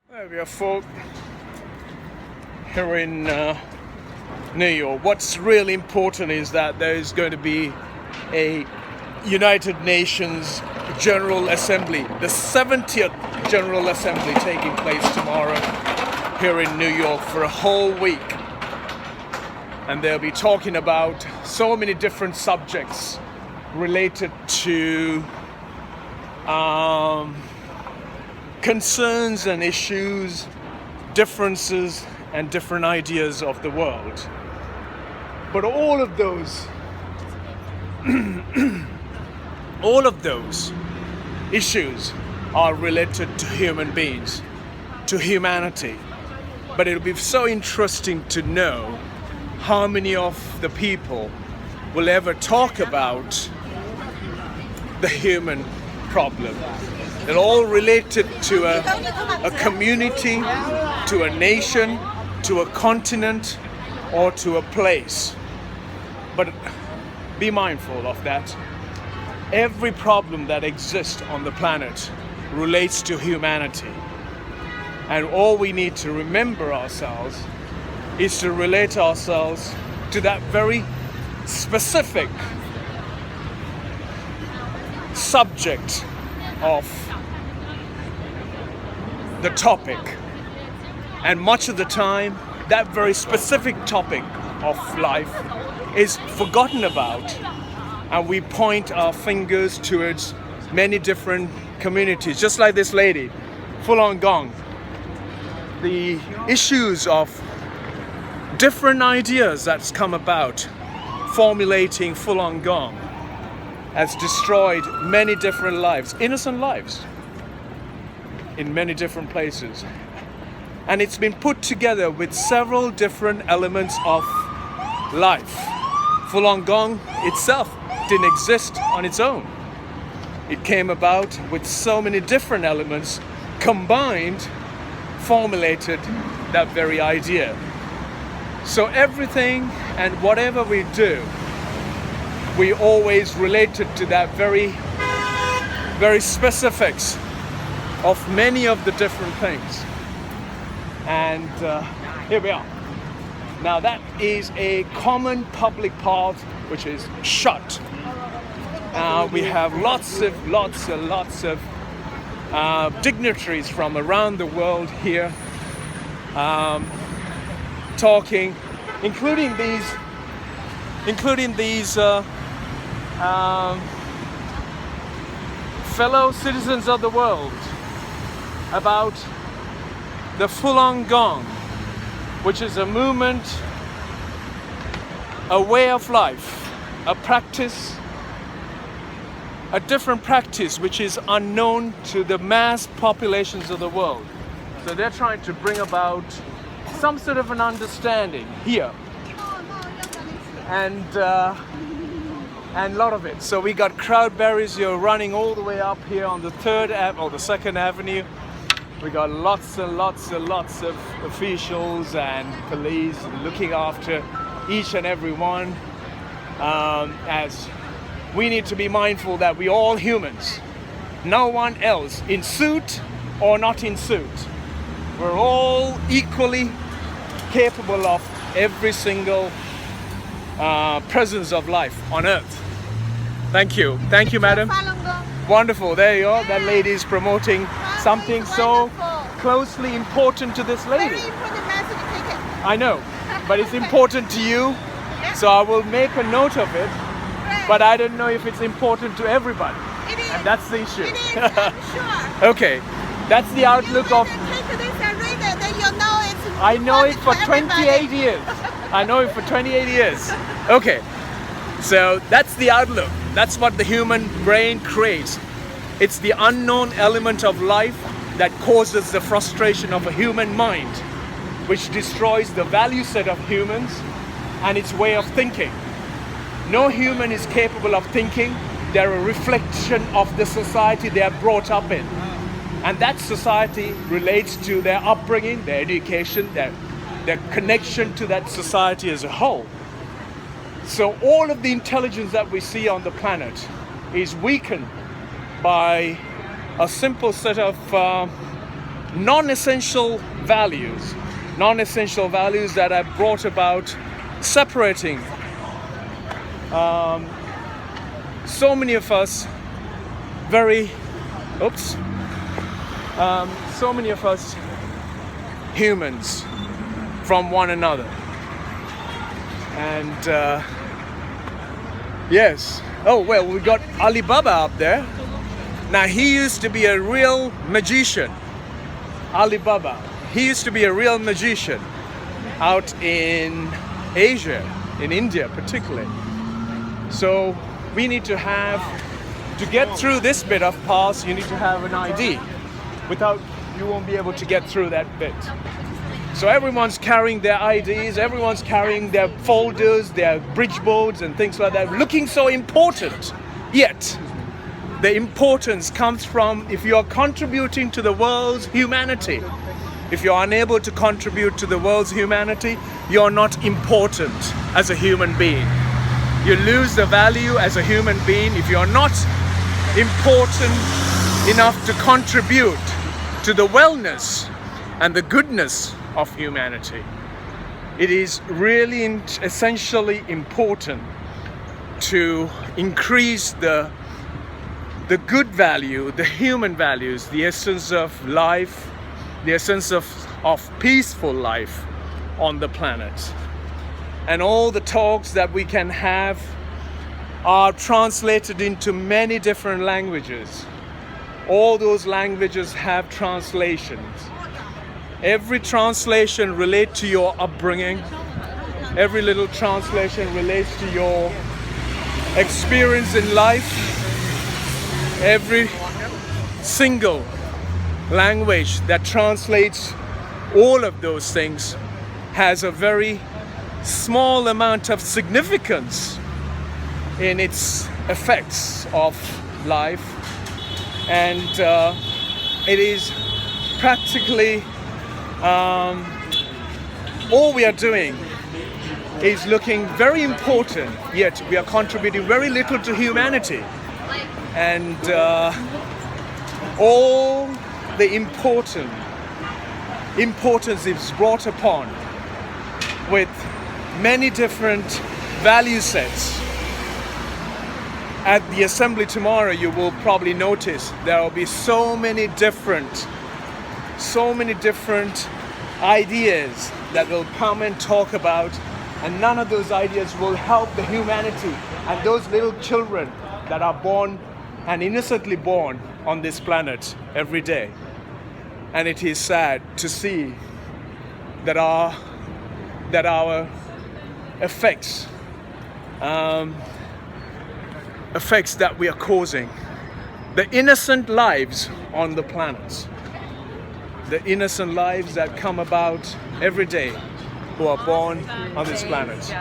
We are folk here in New York. What's really important is that there is going to be a United Nations General Assembly, the 70th General Assembly taking place tomorrow here in New York for a whole week. And they'll be talking about so many different subjects related to concerns and issues, differences and different ideas of the world. But all of those issues are related to human beings, to humanity. But it'll be so interesting to know how many of the people will ever talk about the human problem. They're all related to a community, to a nation, to a continent, or to a place. But be mindful of that. Every problem that exists on the planet relates to humanity. And all we need to remember ourselves is to relate ourselves to that very specific subject of the topic. And much of the time, that very specific topic of life is forgotten about, and we point our fingers towards many different communities, just like this lady, Falun Gong. The issues of different ideas that's come about formulating Falun Gong has destroyed many different lives, innocent lives, in many different places. And it's been put together with several different elements of life. Falun Gong itself didn't exist on its own. It came about with so many different elements combined, formulated that very idea. So everything and whatever we do, we always related to that very specifics of many of the different things. And here we are. Now that is a common public path which is shut. We have lots of dignitaries from around the world here talking, including these fellow citizens of the world, about the Falun Gong, which is a movement, a way of life, a practice, a different practice which is unknown to the mass populations of the world. So they're trying to bring about some sort of an understanding here, and a lot of it. So we got crowd barriers here running all the way up here on the 2nd Avenue. We got lots of officials and police looking after each and every one, as we need to be mindful that we're all humans. No one else, in suit or not in suit. We're all equally capable of every single presence of life on earth. Thank you, madam. Wonderful, there you are. That lady is promoting something so closely important to this lady. Very important message, take it. I know, but it's important to you, so I will make a note of it, but I don't know if it's important to everybody. It is. And that's the issue. It is, I'm sure. Okay, that's the outlook of... Take this and read it, then you know it's I know it for important 28 years. I know it for 28 years. Okay, so that's the outlook. That's what the human brain creates. It's the unknown element of life that causes the frustration of a human mind, which destroys the value set of humans and its way of thinking. No human is capable of thinking. They're a reflection of the society they are brought up in. And that society relates to their upbringing, their education, their connection to that society as a whole. So all of the intelligence that we see on the planet is weakened by a simple set of non-essential values that have brought about separating so many of us so many of us humans from one another. And yes, oh well, we got Alibaba up there. Now he used to be a real magician. Alibaba, he used to be a real magician out in Asia, in India particularly. So we need to get through this bit of pass, you need to have an ID. Without, you won't be able to get through that bit. So everyone's carrying their IDs, everyone's carrying their folders, their bridge boards and things like that, looking so important. Yet, the importance comes from if you are contributing to the world's humanity. If you're unable to contribute to the world's humanity, you're not important as a human being. You lose the value as a human being if you're not important enough to contribute to the wellness and the goodness of humanity. It is really essentially important to increase the good value, the human values, the essence of life, the essence of peaceful life on the planet. And all the talks that we can have are translated into many different languages. All those languages have translations. Every translation relates to your upbringing. Every little translation relates to your experience in life. Every single language that translates all of those things has a very small amount of significance in its effects of life. And it is practically all we are doing is looking very important, yet we are contributing very little to humanity. And all the importance is brought upon with many different value sets. At the assembly tomorrow, you will probably notice there will be so many different ideas that will come and talk about, and none of those ideas will help the humanity and those little children that are born and innocently born on this planet every day. And it is sad to see that our effects that we are causing, the innocent lives on the planet, the innocent lives that come about every day who are born on this planet.